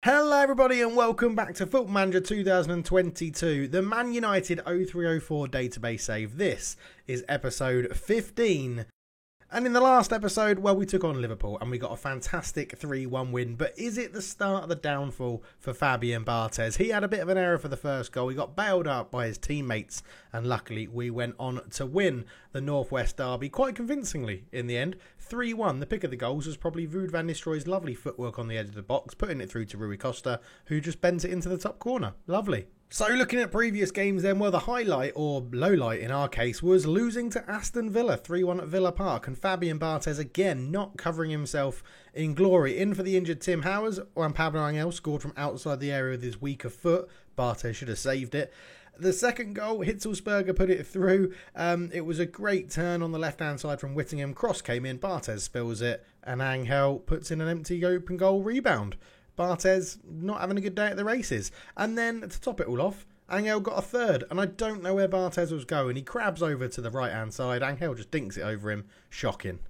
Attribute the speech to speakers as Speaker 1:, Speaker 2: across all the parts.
Speaker 1: Hello everybody and welcome back to Football Manager 2022, the Man United 0304 database save. This is episode 15. And in the last episode, well, we took on Liverpool and we got a fantastic 3-1 win. But is it the start of the downfall for Fabian Barthez? He had a bit of an error for the first goal. He got bailed out by his teammates. And luckily, we went on to win the Northwest Derby quite convincingly in the end. 3-1. The pick of the goals was probably Ruud van Nistelrooy's lovely footwork on the edge of the box, putting it through to Rui Costa, who just bent it into the top corner. Lovely. So looking at previous games then, well, the highlight, or lowlight in our case, was losing to Aston Villa 3-1 at Villa Park, and Fabian Barthez again not covering himself in glory. In for the injured Tim Howard, and Pablo Angel scored from outside the area with his weaker foot. Barthez should have saved it. The second goal, Hitzelsberger put it through. It was a great turn on the left-hand side from Whittingham. Cross came in, Barthez spills it, and Angel puts in an empty open goal rebound. Barthez not having a good day at the races. And then to top it all off, Angel got a third. And I don't know where Barthez was going. He crabs over to the right-hand side. Angel just dinks it over him. Shocking.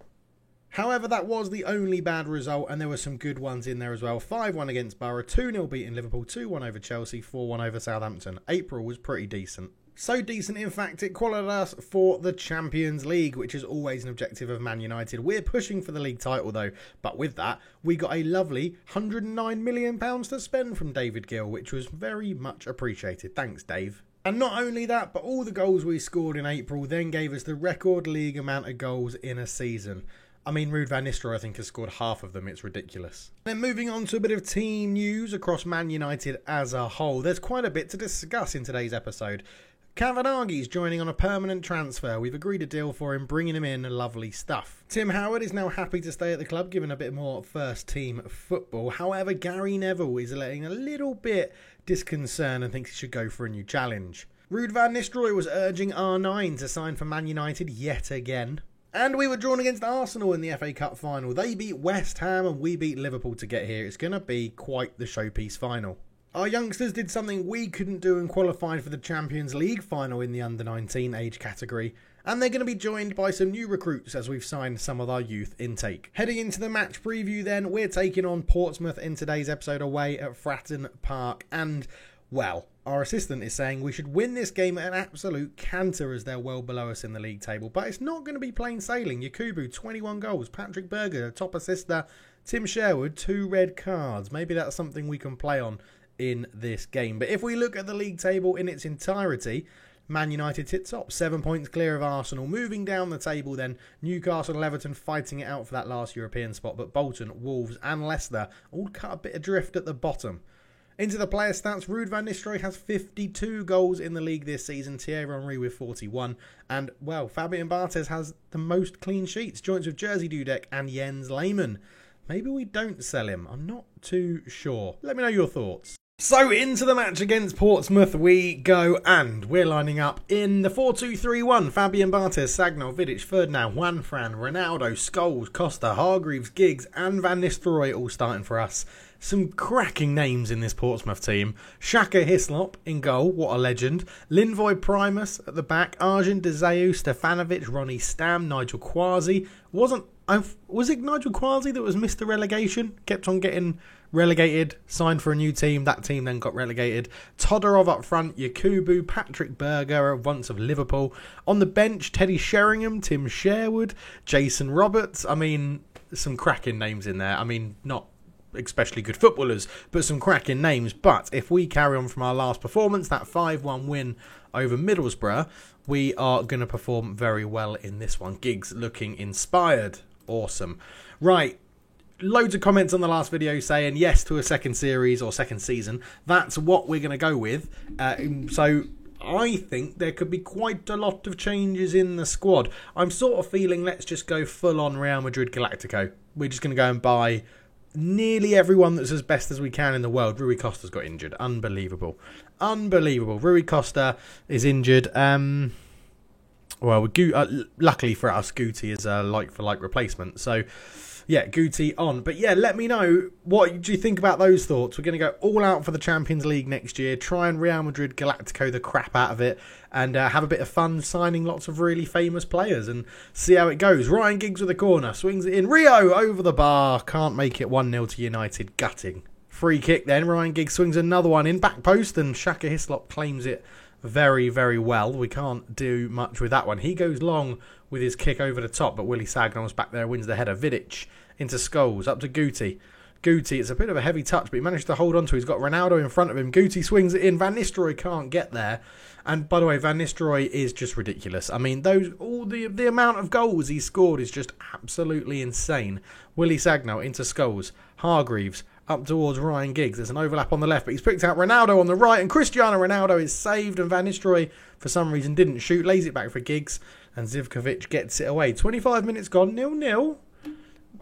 Speaker 1: However, that was the only bad result, and there were some good ones in there as well. 5-1 against Borough, 2-0 beating Liverpool, 2-1 over Chelsea, 4-1 over Southampton. April was pretty decent. So decent, in fact, it qualified us for the Champions League, which is always an objective of Man United. We're pushing for the league title, though, but with that, we got a lovely £109 million to spend from David Gill, which was very much appreciated. Thanks, Dave. And not only that, but all the goals we scored in April then gave us the record league amount of goals in a season. I mean, Ruud van Nistelrooy, I think, has scored half of them. It's ridiculous. Then moving on to a bit of team news across Man United as a whole. There's quite a bit to discuss in today's episode. Kavanaghi's joining on a permanent transfer. We've agreed a deal for him, bringing him in. Lovely stuff. Tim Howard is now happy to stay at the club, given a bit more first-team football. However, Gary Neville is letting a little bit disconcern and thinks he should go for a new challenge. Ruud van Nistelrooy was urging R9 to sign for Man United yet again. And we were drawn against Arsenal in the FA Cup final. They beat West Ham and we beat Liverpool to get here. It's going to be quite the showpiece final. Our youngsters did something we couldn't do and qualified for the Champions League final in the under-19 age category. And they're going to be joined by some new recruits as we've signed some of our youth intake. Heading into the match preview then, we're taking on Portsmouth in today's episode away at Fratton Park. And, well, our assistant is saying we should win this game at an absolute canter as they're well below us in the league table. But it's not going to be plain sailing. Yakubu, 21 goals. Patrick Berger, top assister. Tim Sherwood, 2 red cards. Maybe that's something we can play on in this game. But if we look at the league table in its entirety, Man United sits top, 7 points clear of Arsenal. Moving down the table then, Newcastle and Everton fighting it out for that last European spot. But Bolton, Wolves and Leicester all cut a bit adrift at the bottom. Into the player stats, Ruud van Nistelrooy has 52 goals in the league this season, Thierry Henry with 41, and, well, Fabian Barthez has the most clean sheets, joints with Jerzy Dudek and Jens Lehmann. Maybe we don't sell him, I'm not too sure. Let me know your thoughts. So into the match against Portsmouth we go, and we're lining up in the 4-2-3-1. Fabian Barthez, Sagnol, Vidic, Ferdinand, Juanfran, Ronaldo, Scholes, Costa, Hargreaves, Giggs and Van Nistelrooy all starting for us. Some cracking names in this Portsmouth team. Shaka Hislop in goal, what a legend. Linvoy Primus at the back. Arjun Dzeu, Stefanovic, Ronnie Stam, Nigel Quasi. Was it Nigel Quasi that was Mr. Relegation? Kept on getting relegated, signed for a new team. That team then got relegated. Todorov up front, Yakubu, Patrick Berger, once of Liverpool. On the bench, Teddy Sheringham, Tim Sherwood, Jason Roberts. I mean, some cracking names in there. I mean, not especially good footballers, but some cracking names. But if we carry on from our last performance, that 5-1 win over Middlesbrough, we are going to perform very well in this one. Giggs looking inspired. Awesome. Right. Loads of comments on the last video saying yes to a second series or second season. That's what we're going to go with. So I think there could be quite a lot of changes in the squad. I'm sort of feeling let's just go full on Real Madrid Galactico. We're just going to go and buy nearly everyone that's as best as we can in the world. Rui Costa's got injured. Unbelievable. Rui Costa is injured. Luckily for us, Guti is a like-for-like replacement. So, yeah, Guti on. But, yeah, let me know what do you think about those thoughts. We're going to go all out for the Champions League next year. Try and Real Madrid Galactico the crap out of it. And have a bit of fun signing lots of really famous players and see how it goes. Ryan Giggs with a corner. Swings it in. Rio over the bar. Can't make it 1-0 to United. Gutting. Free kick then. Ryan Giggs swings another one in. Back post, and Shaka Hislop claims it very, very well. We can't do much with that one. He goes long with his kick over the top, but Willie Sagnol's back there, wins the header. Vidic into Scholes, up to Guti. Guti, it's a bit of a heavy touch, but he managed to hold on to it. He's got Ronaldo in front of him. Guti swings it in. Van Nistelrooy can't get there. And by the way, Van Nistelrooy is just ridiculous. I mean, all the amount of goals he's scored is just absolutely insane. Willie Sagnol into Scholes. Hargreaves up towards Ryan Giggs. There's an overlap on the left, but he's picked out Ronaldo on the right, and Cristiano Ronaldo is saved, and Van Nistelrooy, for some reason, didn't shoot. Lays it back for Giggs, and Zivkovic gets it away. 25 minutes gone, 0-0.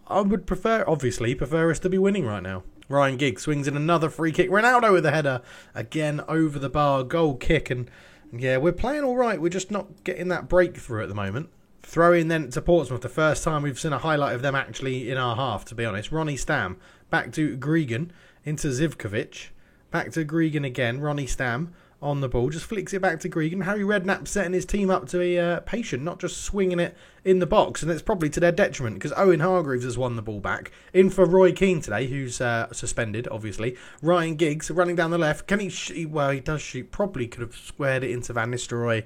Speaker 1: I would prefer us to be winning right now. Ryan Giggs swings in another free kick. Ronaldo with a header. Again, over the bar, goal kick, and yeah, we're playing all right. We're just not getting that breakthrough at the moment. Throw in then to Portsmouth. The first time we've seen a highlight of them actually in our half, to be honest. Ronnie Stam back to Gregan into Zivkovic. Back to Gregan again. Ronnie Stam on the ball. Just flicks it back to Gregan. Harry Redknapp setting his team up to be patient, not just swinging it in the box. And it's probably to their detriment because Owen Hargreaves has won the ball back. In for Roy Keane today, who's suspended, obviously. Ryan Giggs running down the left. Can he shoot? Well, he does shoot. Probably could have squared it into Van Nistelrooy.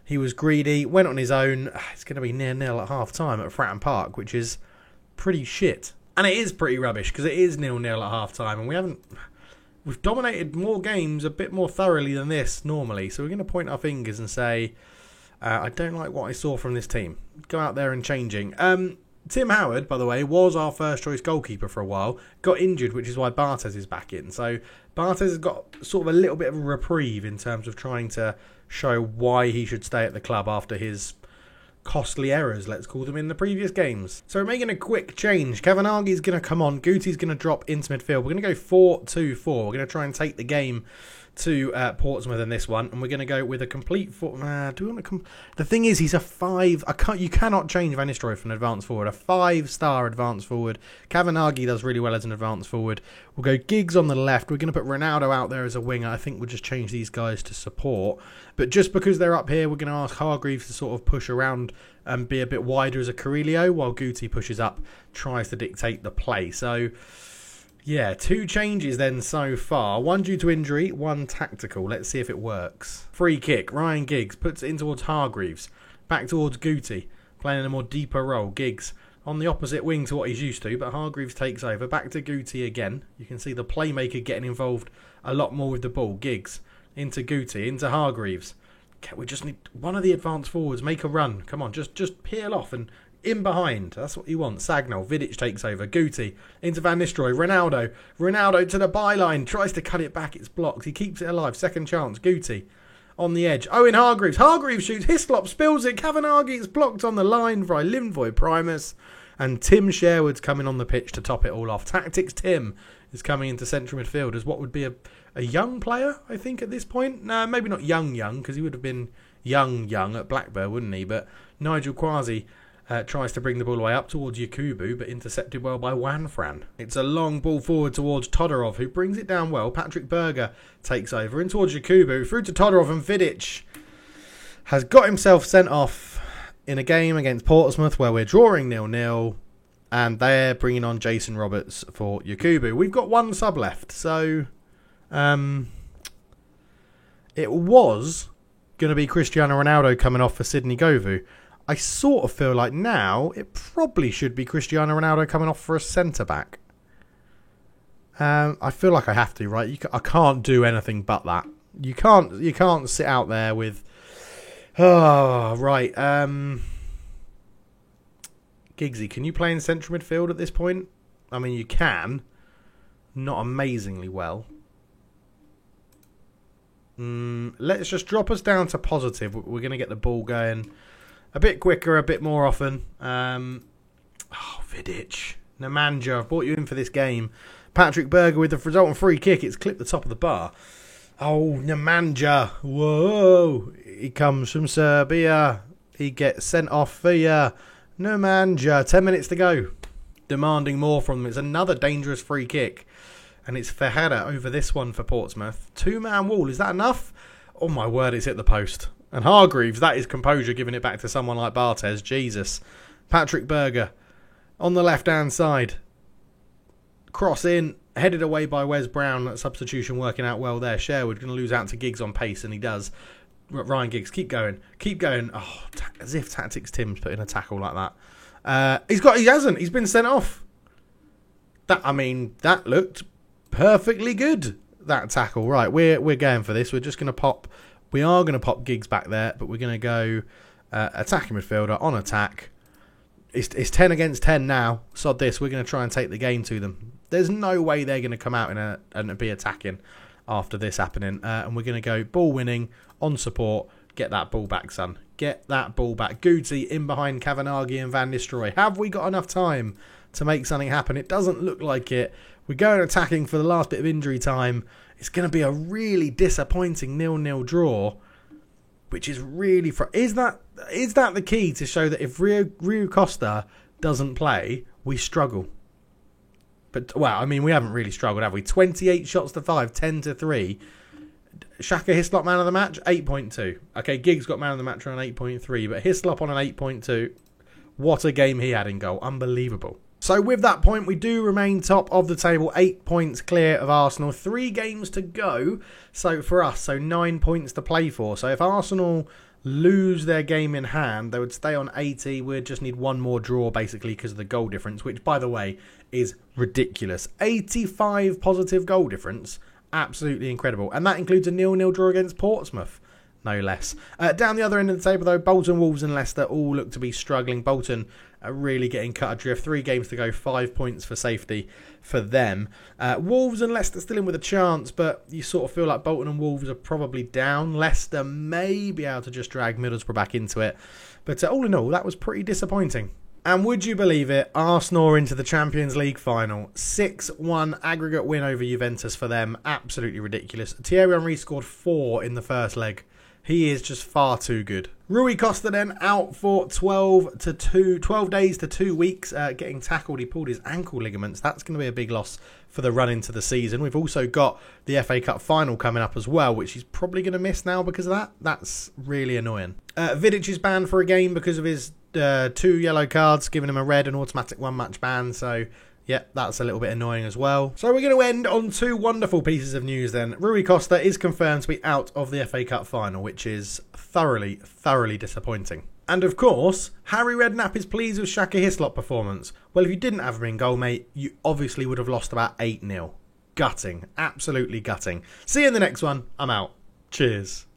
Speaker 1: He was greedy, went on his own. It's going to be 0-0 at half-time at Fratton Park, which is pretty shit. And it is pretty rubbish, because it is 0-0 at half-time, and we've dominated more games a bit more thoroughly than this normally. So we're going to point our fingers and say, I don't like what I saw from this team. Go out there and changing. Tim Howard, by the way, was our first-choice goalkeeper for a while. Got injured, which is why Barthez is back in. So Barthez has got sort of a little bit of a reprieve in terms of trying to show why he should stay at the club after his costly errors, let's call them, in the previous games. So we're making a quick change. Kavanaghi's going to come on. Guti's going to drop into midfield. We're going to go 4-2-4. We're going to try and take the game to Portsmouth in this one, and we're going to go with a complete the thing is, he's a 5. You cannot change Van Nistelrooy from an advanced forward. A 5-star advanced forward. Kavanaghi does really well as an advanced forward. We'll go Giggs on the left. We're going to put Ronaldo out there as a winger. I think we'll just change these guys to support. But just because they're up here, we're going to ask Hargreaves to sort of push around and be a bit wider as a Carrillo, while Guti pushes up, tries to dictate the play. So yeah, 2 changes then so far. 1 due to injury, 1 tactical. Let's see if it works. Free kick. Ryan Giggs puts it in towards Hargreaves. Back towards Guti. Playing a more deeper role. Giggs on the opposite wing to what he's used to, but Hargreaves takes over. Back to Guti again. You can see the playmaker getting involved a lot more with the ball. Giggs into Guti, into Hargreaves. Okay, we just need one of the advanced forwards. Make a run. Come on, just peel off and in behind. That's what you want. Sagnol. Vidic takes over. Guti into Van Nistelrooy. Ronaldo to the byline. Tries to cut it back. It's blocked. He keeps it alive. Second chance. Guti on the edge. Owen Hargreaves. Hargreaves shoots. Hislop spills it. Kavanaghi is blocked on the line by Linvoy Primus. And Tim Sherwood's coming on the pitch to top it all off. Tactics Tim is coming into central midfield as what would be a young player, I think, at this point. No, maybe not young, because he would have been young at Blackburn, wouldn't he? But Nigel Quasi tries to bring the ball away up towards Yakubu, but intercepted well by Wanfran. It's a long ball forward towards Todorov, who brings it down well. Patrick Berger takes over. In towards Yakubu, through to Todorov, and Vidic has got himself sent off in a game against Portsmouth where we're drawing 0-0, and they're bringing on Jason Roberts for Yakubu. We've got 1 sub left, so it was going to be Cristiano Ronaldo coming off for Sydney Govou. I sort of feel like now it probably should be Cristiano Ronaldo coming off for a centre-back. I feel like I have to, right? I can't do anything but that. You can't sit out there with... Oh, right. Giggsy, can you play in central midfield at this point? I mean, you can. Not amazingly well. Let's just drop us down to positive. We're going to get the ball going a bit quicker, a bit more often. Vidic. Nemanja, I've brought you in for this game. Patrick Berger with the resultant free kick. It's clipped the top of the bar. Oh, Nemanja. Whoa. He comes from Serbia. He gets sent off for you. Nemanja. 10 minutes to go. Demanding more from him. It's another dangerous free kick. And it's Ferreira over this one for Portsmouth. 2-man wall. Is that enough? Oh, my word, it's hit the post. And Hargreaves, that is composure, giving it back to someone like Barthez. Jesus. Patrick Berger on the left-hand side. Cross in. Headed away by Wes Brown, substitution working out well there. Sherwood going to lose out to Giggs on pace, and he does. Ryan Giggs, keep going. Keep going. Oh, as if Tactics Tim's put in a tackle like that. He hasn't. He's been sent off. That looked perfectly good, that tackle. Right, we're going for this. We're just going to pop. We are going to pop Giggs back there, but we're going to go attacking midfielder on attack. It's 10 against 10 now. Sod this. We're going to try and take the game to them. There's no way they're going to come out and be attacking after this happening. And we're going to go ball winning, on support. Get that ball back, son. Get that ball back. Goodsey in behind Kavanaghi and Van Nistelrooy. Have we got enough time to make something happen? It doesn't look like it. We're going attacking for the last bit of injury time. It's going to be a really disappointing 0-0 draw, which is really... Is that the key to show that if Rui Costa doesn't play, we struggle? But, well, we haven't really struggled, have we? 28 shots to 5, 10 to 3. Shaka Hislop man of the match, 8.2. Okay, Giggs got man of the match on an 8.3, but Hislop on an 8.2. What a game he had in goal. Unbelievable. So with that point, we do remain top of the table, 8 points clear of Arsenal. 3 games to go. So for us, 9 points to play for. So if Arsenal lose their game in hand, they would stay on 80. We'd just need one more draw, basically, because of the goal difference, which, by the way, is ridiculous. 85 positive goal difference. Absolutely incredible. And that includes a 0-0 draw against Portsmouth, no less. Down the other end of the table, though, Bolton, Wolves and Leicester all look to be struggling. Bolton are really getting cut adrift. 3 games to go, 5 points for safety for them. Wolves and Leicester still in with a chance, but you sort of feel like Bolton and Wolves are probably down. Leicester may be able to just drag Middlesbrough back into it. But all in all, that was pretty disappointing. And would you believe it, Arsenal are into the Champions League final. 6-1 aggregate win over Juventus for them. Absolutely ridiculous. Thierry Henry scored 4 in the first leg. He is just far too good. Rui Costa then out for 12 days to 2 weeks, getting tackled. He pulled his ankle ligaments. That's going to be a big loss for the run into the season. We've also got the FA Cup final coming up as well, which he's probably going to miss now because of that. That's really annoying. Vidic is banned for a game because of his 2 yellow cards, giving him a red and automatic 1-match ban. So yeah, that's a little bit annoying as well. So we're going to end on 2 wonderful pieces of news then. Rui Costa is confirmed to be out of the FA Cup final, which is thoroughly, thoroughly disappointing. And of course, Harry Redknapp is pleased with Shaka Hislop performance. Well, if you didn't have him in goal, mate, you obviously would have lost about 8-0. Gutting. Absolutely gutting. See you in the next one. I'm out. Cheers.